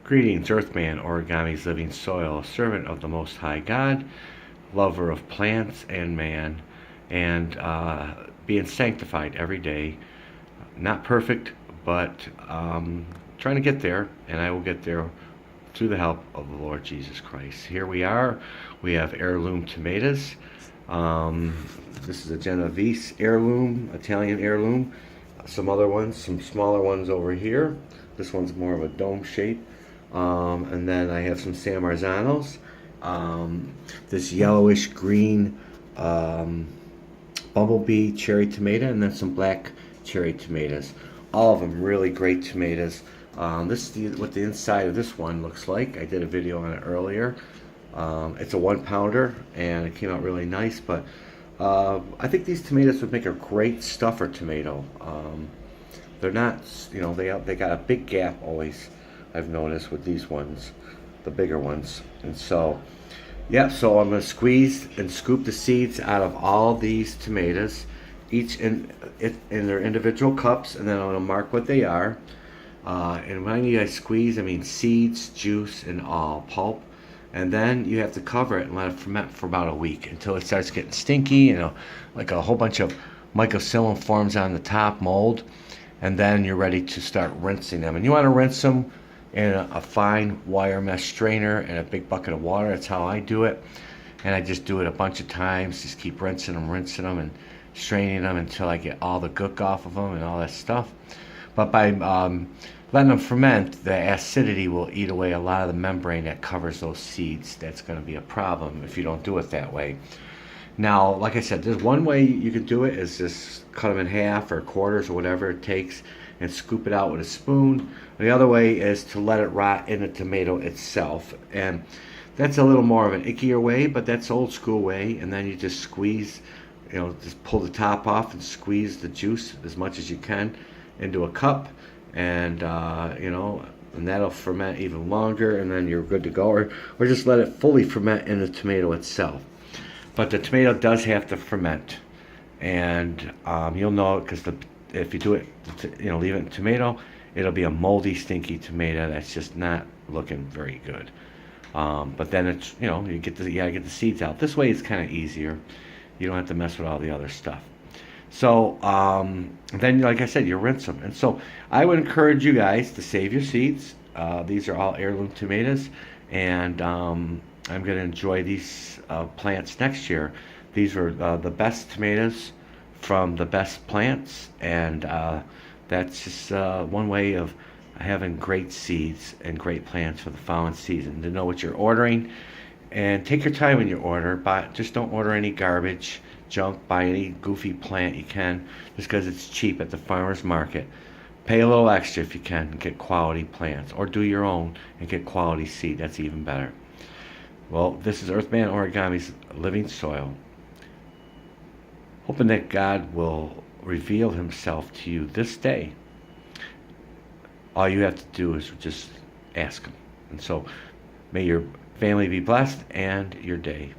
Greetings, Earthman, Origami's living soil, servant of the Most High God, lover of plants and man, and being sanctified every day. Not perfect, but trying to get there, and I will get there through the help of the Lord Jesus Christ. Here we are. We have heirloom tomatoes. This is a genovese heirloom, Italian heirloom. Some other ones, some smaller ones over here. This one's more of a dome shape. And then I have some San Marzanos. This yellowish green bumblebee cherry tomato, and then some black cherry tomatoes. All of them really great tomatoes. This is what the inside of this one looks like. I did a video on it earlier. It's a 1 pounder, and it came out really nice. But I think these tomatoes would make a great stuffer tomato. They're not, they got a big gap always. I've noticed with these ones, the bigger ones. And so, yeah, so I'm going to squeeze and scoop the seeds out of all these tomatoes, each in their individual cups, and then I'm going to mark what they are. And when I mean I squeeze, I mean seeds, juice, and all, pulp. And then you have to cover it and let it ferment for about a week until it starts getting stinky, like a whole bunch of mycelium forms on the top, mold. And then you're ready to start rinsing them. And you want to rinse them in a fine wire mesh strainer and a big bucket of water. That's how I do it. And I just do it a bunch of times. Just keep rinsing them, and straining them until I get all the gook off of them and all that stuff. But by letting them ferment, the acidity will eat away a lot of the membrane that covers those seeds. That's going to be a problem if you don't do it that way. Now, like I said, there's one way you can do it is just cut them in half or quarters or whatever it takes and scoop it out with a spoon. The other way is to let it rot in the tomato itself. And that's a little more of an ickier way, but that's old school way. And then you just squeeze, just pull the top off and squeeze the juice as much as you can into a cup. And, and that'll ferment even longer, and then you're good to go. Or just let it fully ferment in the tomato itself. But the tomato does have to ferment. And you'll know because if you do it, leave it in tomato, it'll be a moldy, stinky tomato that's just not looking very good. But then it's, you gotta get the seeds out. This way it's kind of easier. You don't have to mess with all the other stuff. So then, like I said, you rinse them. And so I would encourage you guys to save your seeds. These are all heirloom tomatoes, and I'm going to enjoy these plants next year. These were the best tomatoes from the best plants, and that's just one way of having great seeds and great plants for the following season. To know what you're ordering, and take your time when you order, but just don't order any garbage, junk, buy any goofy plant you can, just because it's cheap at the farmer's market. Pay a little extra if you can and get quality plants, or do your own and get quality seed. That's even better. Well, this is Earthman Origami's living soil, hoping that God will reveal himself to you this day. All you have to do is just ask him. And so may your family be blessed and your day.